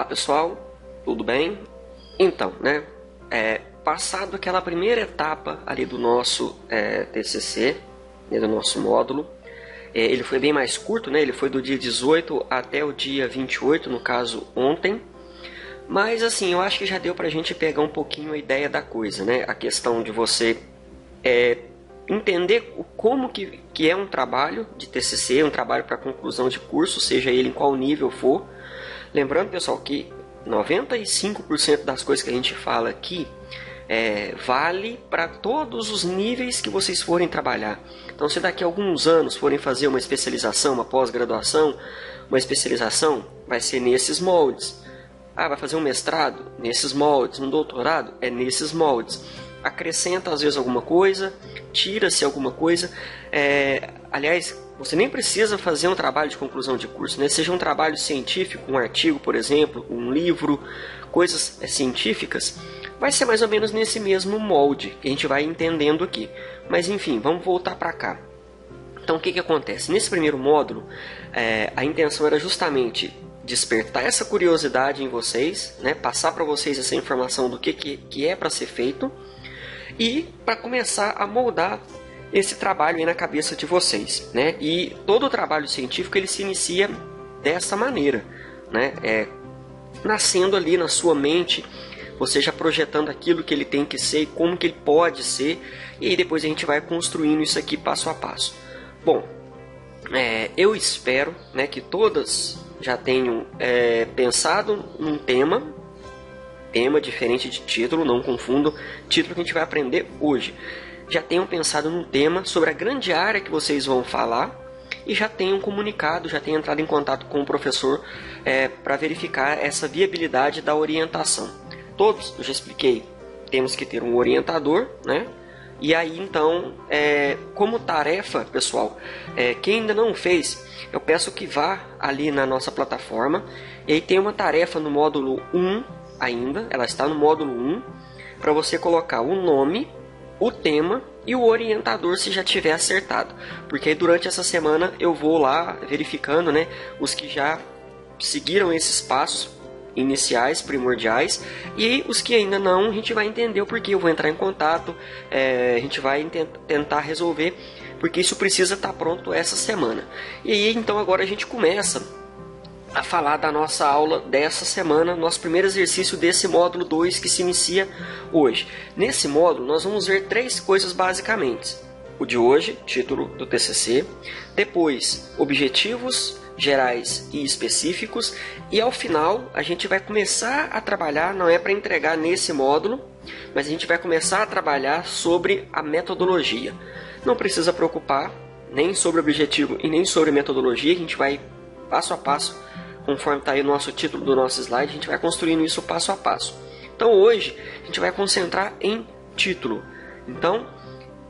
pessoal, tudo bem? Então, passado aquela primeira etapa ali do nosso TCC, do nosso módulo, ele foi bem mais curto, né? Ele foi do dia 18 até o dia 28, no caso ontem. Mas assim, eu acho que já deu pra gente pegar um pouquinho a ideia da coisa, né? A questão de você entender como que é um trabalho de TCC, um trabalho para conclusão de curso, seja ele em qual nível for. Lembrando, pessoal, que 95% das coisas que a gente fala aqui vale para todos os níveis que vocês forem trabalhar. Então, se daqui a alguns anos forem fazer uma especialização, uma pós-graduação, uma especialização, vai ser nesses moldes. Vai fazer um mestrado? Nesses moldes. Um doutorado? É nesses moldes. Acrescenta às vezes alguma coisa, tira-se alguma coisa. Aliás, você nem precisa fazer um trabalho de conclusão de curso, né? Seja um trabalho científico, um artigo, por exemplo, um livro, coisas científicas, vai ser mais ou menos nesse mesmo molde que a gente vai entendendo aqui. Mas enfim, vamos voltar para cá. Então o que acontece? Nesse primeiro módulo, a intenção era justamente despertar essa curiosidade em vocês, né? Passar para vocês essa informação do que é para ser feito e para começar a moldar esse trabalho aí na cabeça de vocês, né? E todo o trabalho científico ele se inicia dessa maneira, né? Nascendo ali na sua mente, você já projetando aquilo que ele tem que ser e como que ele pode ser, e aí depois a gente vai construindo isso aqui passo a passo. Bom, eu espero, né, que todas já tenham pensado num tema diferente de título, não confundam título que a gente vai aprender hoje. Já tenham pensado num tema sobre a grande área que vocês vão falar e já tenham comunicado, já tenham entrado em contato com o professor para verificar essa viabilidade da orientação. Todos, eu já expliquei, temos que ter um orientador, né? E aí então, como tarefa, pessoal, quem ainda não fez, eu peço que vá ali na nossa plataforma, e aí tem uma tarefa no módulo 1 ainda, ela está no módulo 1, para você colocar o nome, o tema e o orientador se já tiver acertado. Porque durante essa semana eu vou lá verificando, né, os que já seguiram esses passos iniciais, primordiais, e os que ainda não, a gente vai entender o porquê. Eu vou entrar em contato, a gente vai tentar resolver, porque isso precisa estar pronto essa semana. E aí então agora a gente começa a falar da nossa aula dessa semana, nosso primeiro exercício desse módulo 2 que se inicia hoje. Nesse módulo nós vamos ver 3 coisas basicamente. O de hoje, título do TCC, depois objetivos gerais e específicos, e ao final a gente vai começar a trabalhar, não é para entregar nesse módulo, mas a gente vai começar a trabalhar sobre a metodologia. Não precisa preocupar nem sobre o objetivo e nem sobre a metodologia, a gente vai passo a passo, conforme está aí o nosso título do nosso slide, a gente vai construindo isso passo a passo. Então hoje a gente vai concentrar em título. Então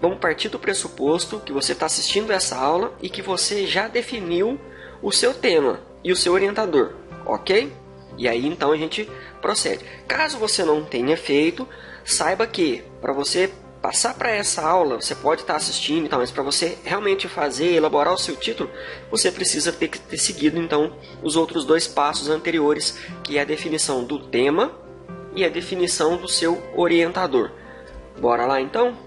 vamos partir do pressuposto que você está assistindo essa aula e que você já definiu o seu tema e o seu orientador, ok? E aí então a gente procede. Caso você não tenha feito, saiba que para você passar para essa aula, você pode estar assistindo e tal, mas para você realmente fazer, elaborar o seu título, você precisa ter seguido então os outros 2 passos anteriores, que é a definição do tema e a definição do seu orientador. Bora lá então?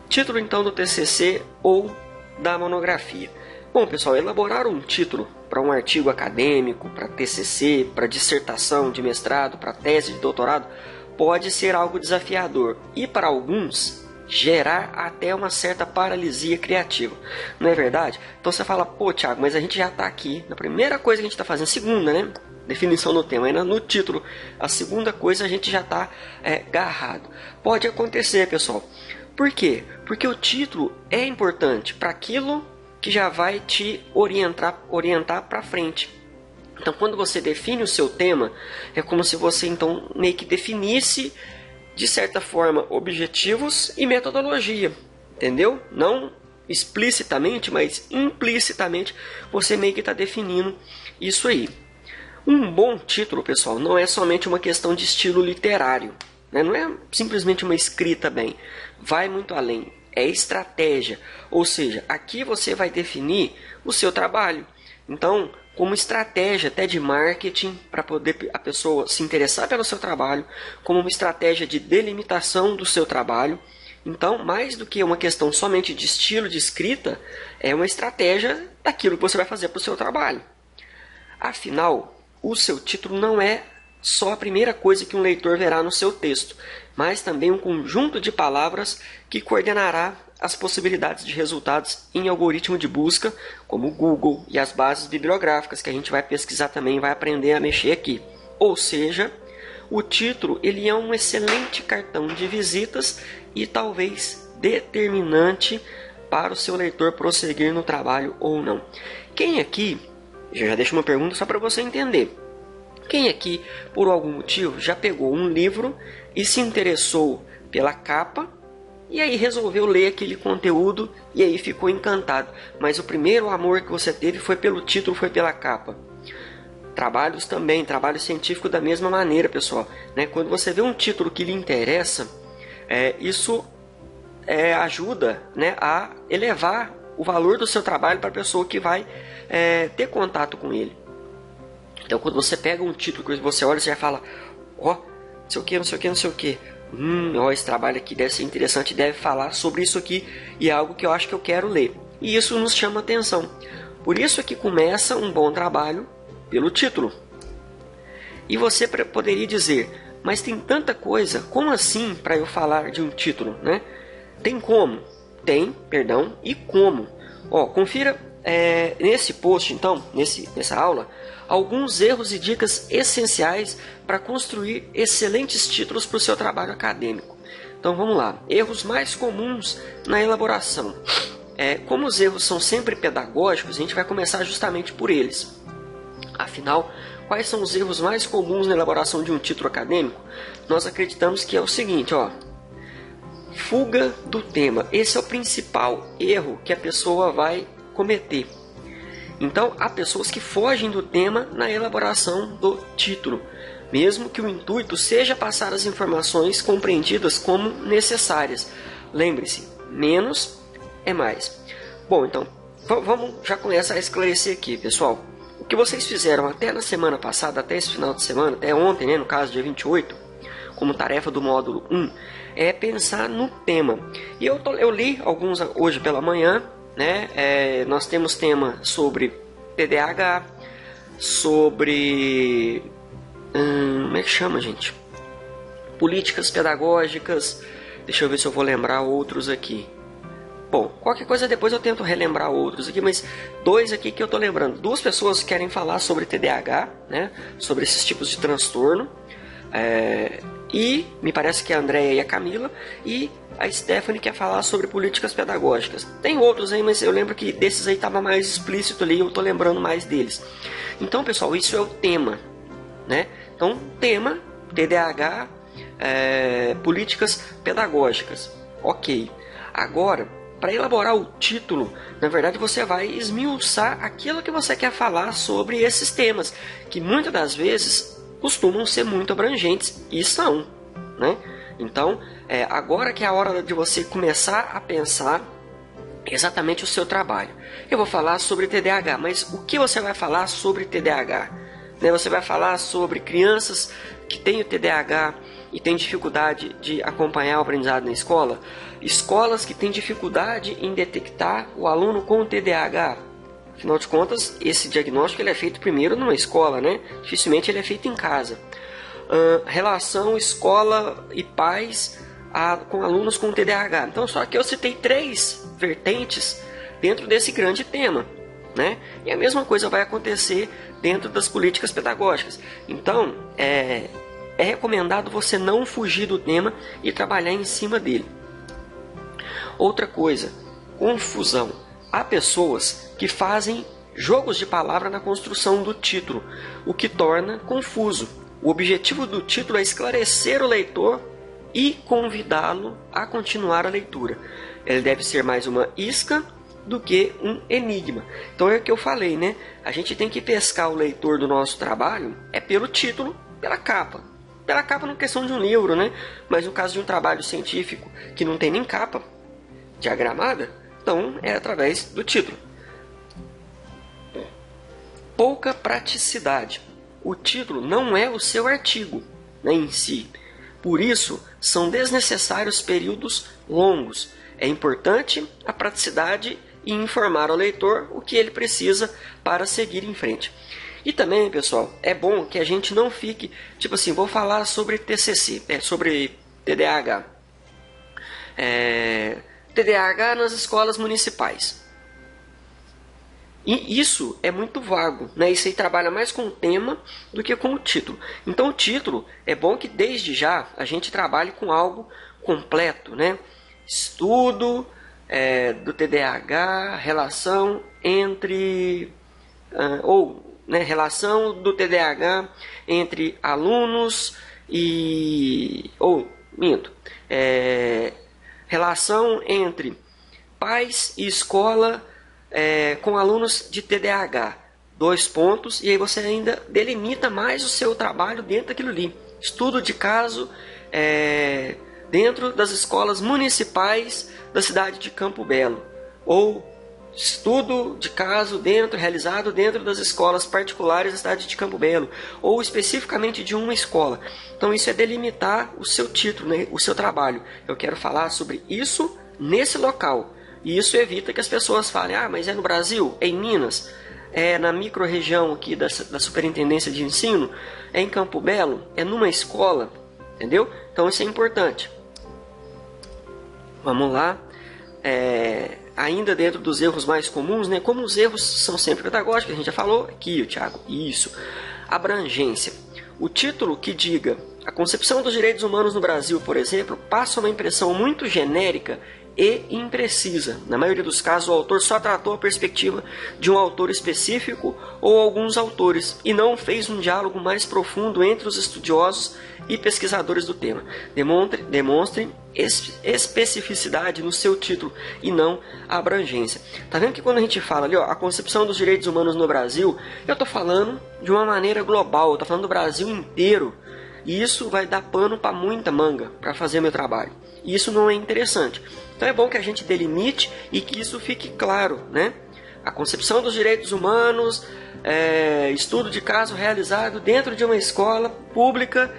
Título então do TCC ou da monografia. Bom, pessoal, elaborar um título para um artigo acadêmico, para TCC, para dissertação de mestrado, para tese de doutorado, pode ser algo desafiador e para alguns gerar até uma certa paralisia criativa, não é verdade? Então você fala, pô, Thiago, mas a gente já está aqui na primeira coisa que a gente está fazendo, segunda, né? Definição do tema, ainda no título, a segunda coisa a gente já está agarrado. Pode acontecer, pessoal. Por quê? Porque o título é importante para aquilo que já vai te orientar para frente. Então, quando você define o seu tema, é como se você então meio que definisse, de certa forma, objetivos e metodologia, entendeu? Não explicitamente, mas implicitamente, você meio que está definindo isso aí. Um bom título, pessoal, não é somente uma questão de estilo literário, né? Não é simplesmente uma escrita bem, vai muito além, é estratégia, ou seja, aqui você vai definir o seu trabalho. Então, como estratégia até de marketing para poder a pessoa se interessar pelo seu trabalho, como uma estratégia de delimitação do seu trabalho. Então, mais do que uma questão somente de estilo de escrita, é uma estratégia daquilo que você vai fazer para o seu trabalho. Afinal, o seu título não é só a primeira coisa que um leitor verá no seu texto, mas também um conjunto de palavras que coordenará as possibilidades de resultados em algoritmo de busca, como o Google e as bases bibliográficas, que a gente vai pesquisar também e vai aprender a mexer aqui. Ou seja, o título ele é um excelente cartão de visitas e talvez determinante para o seu leitor prosseguir no trabalho ou não. Quem aqui, já deixo uma pergunta só para você entender. Quem aqui, por algum motivo, já pegou um livro e se interessou pela capa e aí resolveu ler aquele conteúdo e aí ficou encantado, mas o primeiro amor que você teve foi pelo título, foi pela capa? Trabalhos também, trabalho científico da mesma maneira, pessoal, né? Quando você vê um título que lhe interessa, isso ajuda, né, a elevar o valor do seu trabalho para a pessoa que vai ter contato com ele. Então, quando você pega um título que você olha, você já fala, não sei o que, não sei o que, não sei o que. Esse trabalho aqui deve ser interessante, deve falar sobre isso aqui e é algo que eu acho que eu quero ler. E isso nos chama atenção. Por isso é que começa um bom trabalho pelo título. E você poderia dizer, mas tem tanta coisa, como assim para eu falar de um título, né? Tem como? Tem, perdão, e como? Confira nesse post, então, nessa aula, alguns erros e dicas essenciais para construir excelentes títulos para o seu trabalho acadêmico. Então vamos lá, erros mais comuns na elaboração. Como os erros são sempre pedagógicos, a gente vai começar justamente por eles. Afinal, quais são os erros mais comuns na elaboração de um título acadêmico? Nós acreditamos que é o seguinte, fuga do tema. Esse é o principal erro que a pessoa vai cometer. Então, há pessoas que fogem do tema na elaboração do título, mesmo que o intuito seja passar as informações compreendidas como necessárias. Lembre-se, menos é mais. Bom, então, vamos já começar a esclarecer aqui, pessoal. O que vocês fizeram até na semana passada, até esse final de semana, até ontem, né, no caso, dia 28, como tarefa do módulo 1, é pensar no tema. E eu li alguns hoje pela manhã, né? Nós temos tema sobre TDAH, sobre como é que chama, gente? Políticas pedagógicas. Deixa eu ver se eu vou lembrar outros aqui. Bom, qualquer coisa depois eu tento relembrar outros aqui, mas dois aqui que eu tô lembrando. Duas pessoas querem falar sobre TDAH, né? Sobre esses tipos de transtorno. E me parece que a Andréia e a Camila, e a Stephanie quer falar sobre políticas pedagógicas. Tem outros aí, mas eu lembro que desses aí estava mais explícito ali, eu estou lembrando mais deles. Então, pessoal, isso é o tema, né? Então, tema, TDAH, políticas pedagógicas. Ok. Agora, para elaborar o título, na verdade você vai esmiuçar aquilo que você quer falar sobre esses temas, que muitas das vezes costumam ser muito abrangentes, e são, né? Então, agora que é a hora de você começar a pensar exatamente o seu trabalho. Eu vou falar sobre TDAH, mas o que você vai falar sobre TDAH? Você vai falar sobre crianças que têm o TDAH e têm dificuldade de acompanhar o aprendizado na escola? Escolas que têm dificuldade em detectar o aluno com TDAH? Afinal de contas, esse diagnóstico ele é feito primeiro numa escola, né? Dificilmente ele é feito em casa. Relação escola e pais com alunos com TDAH. Então, só que eu citei 3 vertentes dentro desse grande tema, né? E a mesma coisa vai acontecer dentro das políticas pedagógicas. Então, é recomendado você não fugir do tema e trabalhar em cima dele. Outra coisa, confusão. Há pessoas que fazem jogos de palavra na construção do título, o que torna confuso. O objetivo do título é esclarecer o leitor e convidá-lo a continuar a leitura. Ele deve ser mais uma isca do que um enigma. Então é o que eu falei, né? A gente tem que pescar o leitor do nosso trabalho pelo título, pela capa. Pela capa na questão de um livro, né? Mas no caso de um trabalho científico que não tem nem capa diagramada, então é através do título. pouca praticidade. O título não é o seu artigo, né, em si. Por isso, são desnecessários períodos longos. É importante a praticidade e informar ao leitor o que ele precisa para seguir em frente. E também, pessoal, é bom que a gente não fique, tipo assim, vou falar sobre TCC, sobre TDAH. TDAH nas escolas municipais. E isso é muito vago, né? Isso aí trabalha mais com o tema do que com o título. Então o título é bom que desde já a gente trabalhe com algo completo, né? Estudo do TDAH, relação entre relação do TDAH entre alunos relação entre pais e escola com alunos de TDAH, 2 pontos, e aí você ainda delimita mais o seu trabalho dentro daquilo ali. Estudo de caso dentro das escolas municipais da cidade de Campo Belo, ou estudo de caso realizado dentro das escolas particulares da cidade de Campo Belo, ou especificamente de uma escola. Então isso é delimitar o seu título, né, o seu trabalho. Eu quero falar sobre isso nesse local. E isso evita que as pessoas falem, mas é no Brasil, é em Minas, é na micro-região aqui da Superintendência de Ensino, é em Campo Belo, é numa escola, entendeu? Então isso é importante. Vamos lá. Ainda dentro dos erros mais comuns, né? Como os erros são sempre pedagógicos, a gente já falou aqui, Thiago, isso. Abrangência. O título que diga a concepção dos direitos humanos no Brasil, por exemplo, passa uma impressão muito genérica e imprecisa. Na maioria dos casos, o autor só tratou a perspectiva de um autor específico ou alguns autores e não fez um diálogo mais profundo entre os estudiosos e pesquisadores do tema. Demonstre especificidade no seu título e não a abrangência. Tá vendo que quando a gente fala ali, a concepção dos direitos humanos no Brasil, eu estou falando de uma maneira global, eu estou falando do Brasil inteiro. E isso vai dar pano para muita manga para fazer meu trabalho. E isso não é interessante. Então é bom que a gente delimite e que isso fique claro, né? A concepção dos direitos humanos, estudo de caso realizado dentro de uma escola pública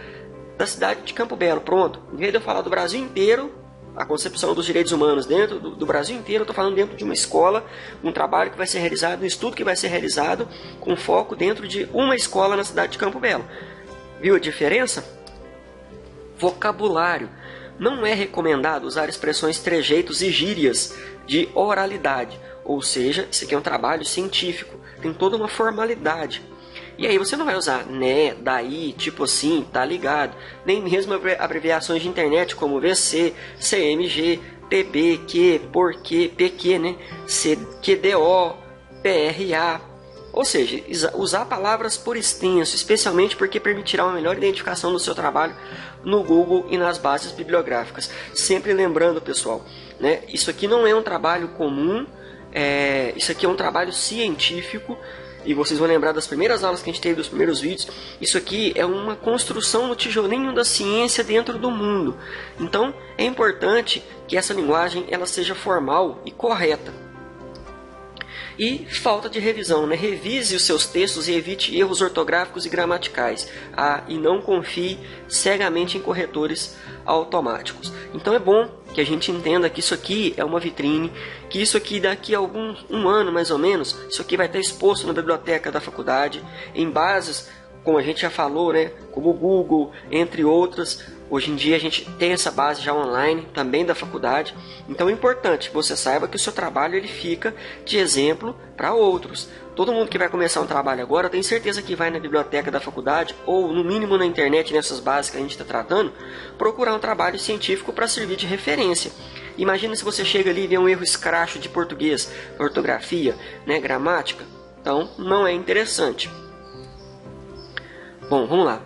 da cidade de Campo Belo. Pronto. Em vez de eu falar do Brasil inteiro, a concepção dos direitos humanos dentro do Brasil inteiro, eu estou falando dentro de uma escola, um trabalho que vai ser realizado, um estudo que vai ser realizado com foco dentro de uma escola na cidade de Campo Belo. Viu a diferença? Vocabulário. Não é recomendado usar expressões, trejeitos e gírias de oralidade. Ou seja, isso aqui é um trabalho científico. Tem toda uma formalidade. E aí você não vai usar né, daí, tipo assim, tá ligado. Nem mesmo abreviações de internet como VC, CMG, PB, que, porquê, PQ, né? QDO, PRA. Ou seja, usar palavras por extenso, especialmente porque permitirá uma melhor identificação do seu trabalho no Google e nas bases bibliográficas. Sempre lembrando, pessoal, né, isso aqui não é um trabalho comum, isso aqui é um trabalho científico, e vocês vão lembrar das primeiras aulas que a gente teve, dos primeiros vídeos. Isso aqui é uma construção no tijolinho da ciência dentro do mundo. Então, é importante que essa linguagem ela seja formal e correta. E falta de revisão, né? Revise os seus textos e evite erros ortográficos e gramaticais. E não confie cegamente em corretores automáticos. Então é bom que a gente entenda que isso aqui é uma vitrine, que isso aqui daqui a um ano mais ou menos, isso aqui vai estar exposto na biblioteca da faculdade, em bases, como a gente já falou, né? Como o Google, entre outras. Hoje em dia a gente tem essa base já online, também da faculdade. Então é importante que você saiba que o seu trabalho ele fica de exemplo para outros. Todo mundo que vai começar um trabalho agora, eu tenho certeza que vai na biblioteca da faculdade, ou no mínimo na internet, nessas bases que a gente está tratando, procurar um trabalho científico para servir de referência. Imagina se você chega ali e vê um erro escracho de português, ortografia, né, gramática. Então não é interessante. Bom, vamos lá.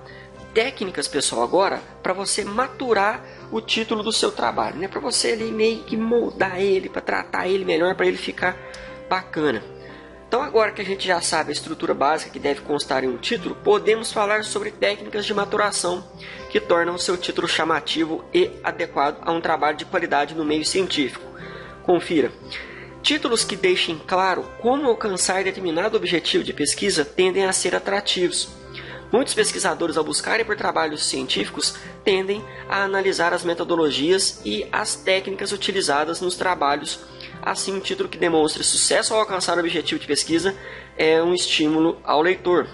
Técnicas, pessoal, agora para você maturar o título do seu trabalho, né? Para você ali meio que moldar ele, para tratar ele melhor, para ele ficar bacana. Então agora que a gente já sabe a estrutura básica que deve constar em um título, podemos falar sobre técnicas de maturação que tornam o seu título chamativo e adequado a um trabalho de qualidade no meio científico. Confira. Títulos que deixem claro como alcançar determinado objetivo de pesquisa tendem a ser atrativos. Muitos pesquisadores, ao buscarem por trabalhos científicos, tendem a analisar as metodologias e as técnicas utilizadas nos trabalhos. Assim, um título que demonstre sucesso ao alcançar o objetivo de pesquisa é um estímulo ao leitor.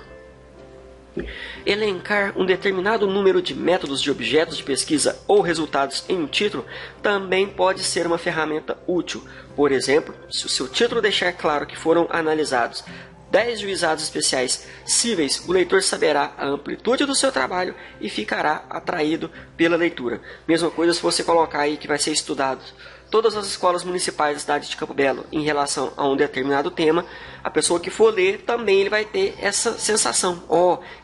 Elencar um determinado número de métodos de objetos de pesquisa ou resultados em um título também pode ser uma ferramenta útil. Por exemplo, se o seu título deixar claro que foram analisados 10 juizados especiais cíveis, o leitor saberá a amplitude do seu trabalho e ficará atraído pela leitura. Mesma coisa se você colocar aí que vai ser estudado todas as escolas municipais da cidade de Campo Belo em relação a um determinado tema, a pessoa que for ler também ele vai ter essa sensação.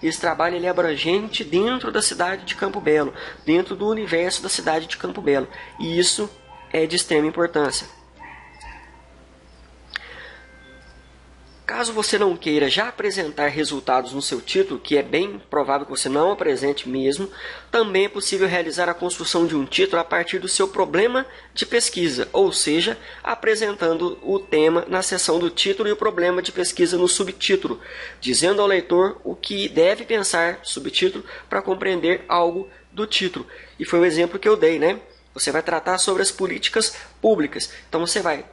Esse trabalho ele é abrangente dentro da cidade de Campo Belo, dentro do universo da cidade de Campo Belo. E isso é de extrema importância. Caso você não queira já apresentar resultados no seu título, que é bem provável que você não apresente mesmo, também é possível realizar a construção de um título a partir do seu problema de pesquisa, ou seja, apresentando o tema na seção do título e o problema de pesquisa no subtítulo, dizendo ao leitor o que deve pensar subtítulo para compreender algo do título. E foi o exemplo que eu dei, né? Você vai tratar sobre as políticas públicas. Então você vai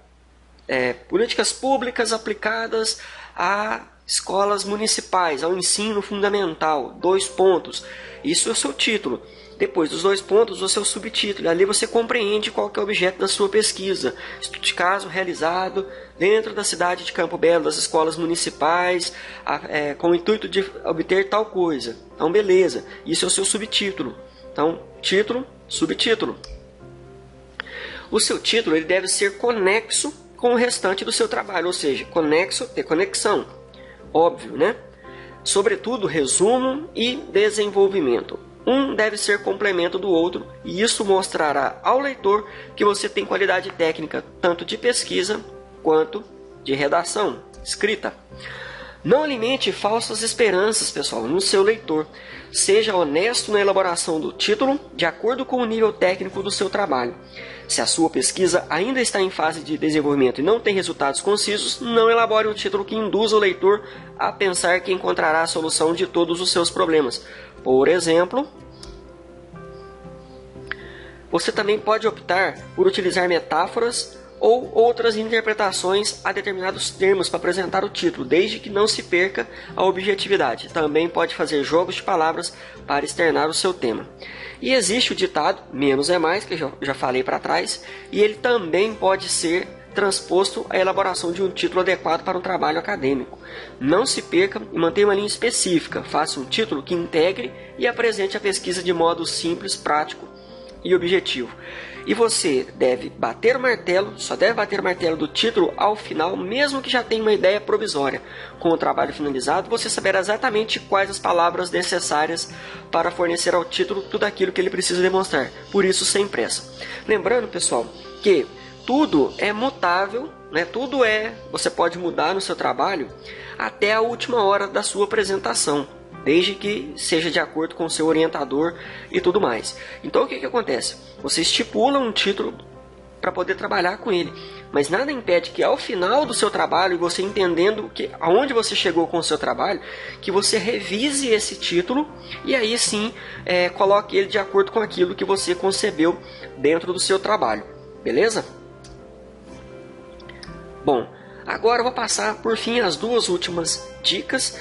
políticas públicas aplicadas a escolas municipais, ao ensino fundamental, 2 pontos. Isso é o seu título. Depois dos 2 pontos, o seu subtítulo. Ali você compreende qual que é o objeto da sua pesquisa. Estudo de caso realizado dentro da cidade de Campo Belo, das escolas municipais, com o intuito de obter tal coisa. Então, beleza. Isso é o seu subtítulo. Então, título, subtítulo. O seu título ele deve ser conexo com o restante do seu trabalho, ou seja, conexo, ter conexão, óbvio, né? Sobretudo, resumo e desenvolvimento. Um deve ser complemento do outro, e isso mostrará ao leitor que você tem qualidade técnica, tanto de pesquisa quanto de redação, escrita. Não alimente falsas esperanças, pessoal, no seu leitor. Seja honesto na elaboração do título, de acordo com o nível técnico do seu trabalho. Se a sua pesquisa ainda está em fase de desenvolvimento e não tem resultados concisos, não elabore um título que induza o leitor a pensar que encontrará a solução de todos os seus problemas. Por exemplo, você também pode optar por utilizar metáforas ou outras interpretações a determinados termos para apresentar o título, desde que não se perca a objetividade. Também pode fazer jogos de palavras para externar o seu tema. E existe o ditado, menos é mais, que eu já falei para trás, e ele também pode ser transposto à elaboração de um título adequado para um trabalho acadêmico. Não se perca e mantenha uma linha específica. Faça um título que integre e apresente a pesquisa de modo simples, prático e objetivo. E você deve bater o martelo, só deve bater o martelo do título ao final, mesmo que já tenha uma ideia provisória. Com o trabalho finalizado, você saberá exatamente quais as palavras necessárias para fornecer ao título tudo aquilo que ele precisa demonstrar. Por isso, sem pressa. Lembrando, pessoal, que tudo é mutável, né? Você pode mudar no seu trabalho até a última hora da sua apresentação, desde que seja de acordo com o seu orientador e tudo mais. Então o que acontece? Você estipula um título para poder trabalhar com ele, mas nada impede que ao final do seu trabalho, e você entendendo aonde você chegou com o seu trabalho, que você revise esse título e aí sim coloque ele de acordo com aquilo que você concebeu dentro do seu trabalho. Beleza? Bom, agora eu vou passar por fim as 2 últimas dicas.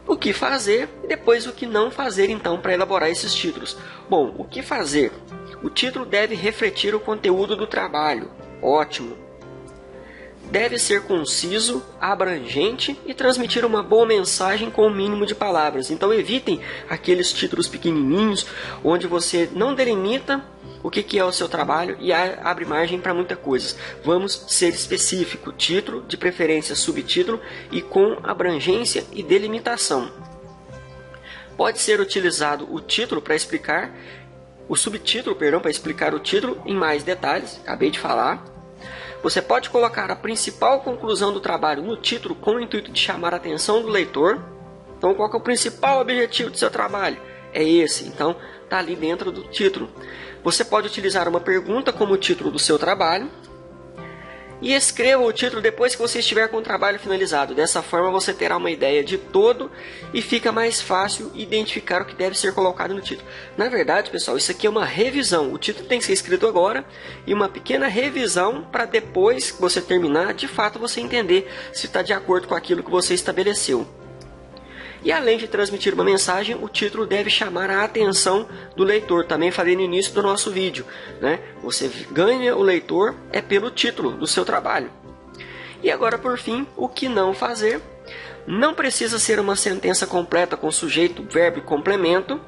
O que fazer e depois o que não fazer então para elaborar esses títulos. Bom, o que fazer? O título deve refletir o conteúdo do trabalho. Ótimo. Deve ser conciso, abrangente e transmitir uma boa mensagem com o mínimo de palavras. Então evitem aqueles títulos pequenininhos onde você não delimita o que é o seu trabalho e abre margem para muita coisa. Vamos ser específico, título, de preferência subtítulo e com abrangência e delimitação. Pode ser utilizado o título para explicar, o subtítulo, perdão, para explicar o título em mais detalhes, acabei de falar. Você pode colocar a principal conclusão do trabalho no título com o intuito de chamar a atenção do leitor. Então, qual que é o principal objetivo do seu trabalho? É esse, então está ali dentro do título. Você pode utilizar uma pergunta como título do seu trabalho e escreva o título depois que você estiver com o trabalho finalizado. Dessa forma você terá uma ideia de todo e fica mais fácil identificar o que deve ser colocado no título. Na verdade, pessoal, isso aqui é uma revisão. O título tem que ser escrito agora e uma pequena revisão para depois que você terminar, de fato você entender se está de acordo com aquilo que você estabeleceu. E além de transmitir uma mensagem, o título deve chamar a atenção do leitor. Também falei no início do nosso vídeo, né? Você ganha o leitor pelo título do seu trabalho. E agora, por fim, o que não fazer? Não precisa ser uma sentença completa com sujeito, verbo e complemento.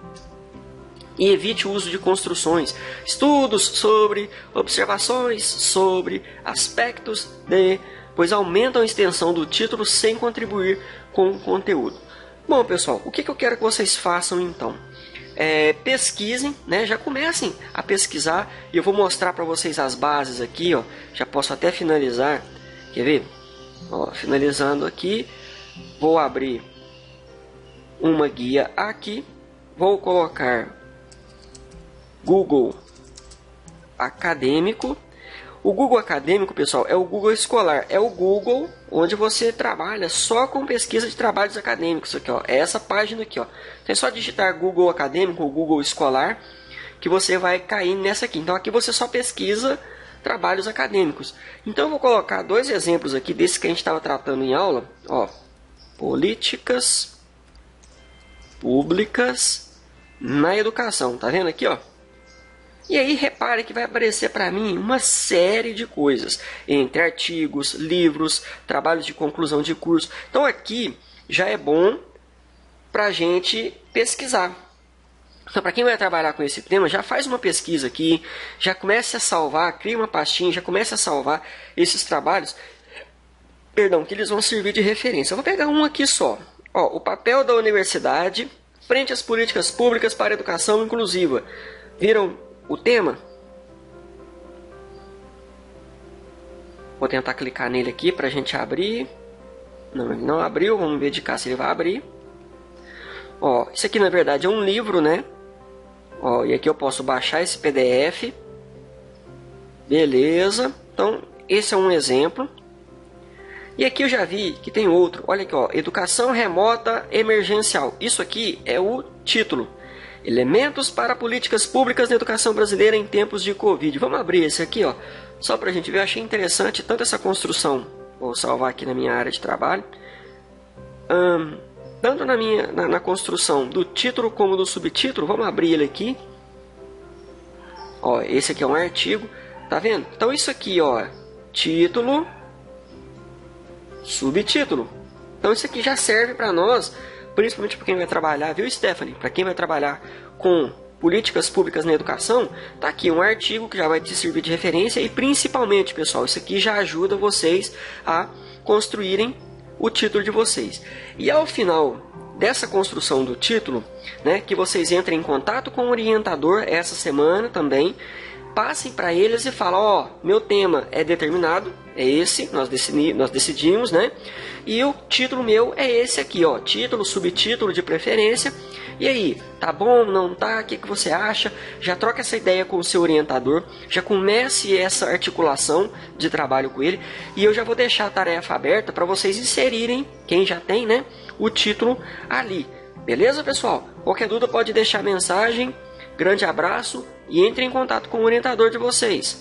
E evite o uso de construções, estudos sobre, observações sobre, aspectos de, pois aumentam a extensão do título sem contribuir com o conteúdo. Bom, pessoal, o que eu quero que vocês façam então? Pesquisem, né? Já comecem a pesquisar e eu vou mostrar para vocês as bases aqui, ó. Já posso até finalizar. Quer ver? Ó, finalizando aqui, vou abrir uma guia aqui, vou colocar Google Acadêmico. O Google Acadêmico, pessoal, é o Google escolar, é o Google onde você trabalha só com pesquisa de trabalhos acadêmicos. Aqui, ó, é essa página aqui, ó. Então é só digitar Google Acadêmico ou Google escolar que você vai cair nessa aqui. Então aqui você só pesquisa trabalhos acadêmicos. Então eu vou colocar dois exemplos aqui desse que a gente estava tratando em aula, ó. Políticas públicas na educação, tá vendo aqui, ó? E aí repare que vai aparecer para mim uma série de coisas, entre artigos, livros, trabalhos de conclusão de curso. Então aqui já é bom para a gente pesquisar. Então para quem vai trabalhar com esse tema, já faz uma pesquisa aqui, já comece a salvar, cria uma pastinha, já comece a salvar esses trabalhos, que eles vão servir de referência. Eu vou pegar um aqui só. Ó, o papel da universidade frente às políticas públicas para a educação inclusiva. Viram o tema? Vou tentar clicar nele aqui para a gente abrir. Não, ele não abriu. Vamos verificar se ele vai abrir. Ó, isso aqui na verdade é um livro, né? Ó, e aqui eu posso baixar esse PDF. Beleza. Então, esse é um exemplo. E aqui eu já vi que tem outro. Olha aqui, ó, Educação Remota Emergencial. Isso aqui é o título. Elementos para políticas públicas na educação brasileira em tempos de Covid. Vamos abrir esse aqui, ó, só para a gente ver. Eu achei interessante tanto essa construção. Vou salvar aqui na minha área de trabalho. Tanto na construção do título como do subtítulo. Vamos abrir ele aqui. Ó, esse aqui é um artigo. Tá vendo? Então isso aqui, ó, título, subtítulo. Então isso aqui já serve para nós, principalmente para quem vai trabalhar, viu, Stephanie? Para quem vai trabalhar com políticas públicas na educação, tá aqui um artigo que já vai te servir de referência e principalmente, pessoal, isso aqui já ajuda vocês a construírem o título de vocês. E ao final dessa construção do título, né, que vocês entrem em contato com o orientador essa semana também, passem para eles e falem, ó, meu tema é determinado, é esse, nós decidimos, né? E o título meu é esse aqui, ó, título, subtítulo de preferência. E aí, tá bom, não tá? O que você acha? Já troca essa ideia com o seu orientador, já comece essa articulação de trabalho com ele. E eu já vou deixar a tarefa aberta para vocês inserirem, quem já tem, né, o título ali. Beleza, pessoal? Qualquer dúvida pode deixar mensagem. Grande abraço e entre em contato com o orientador de vocês.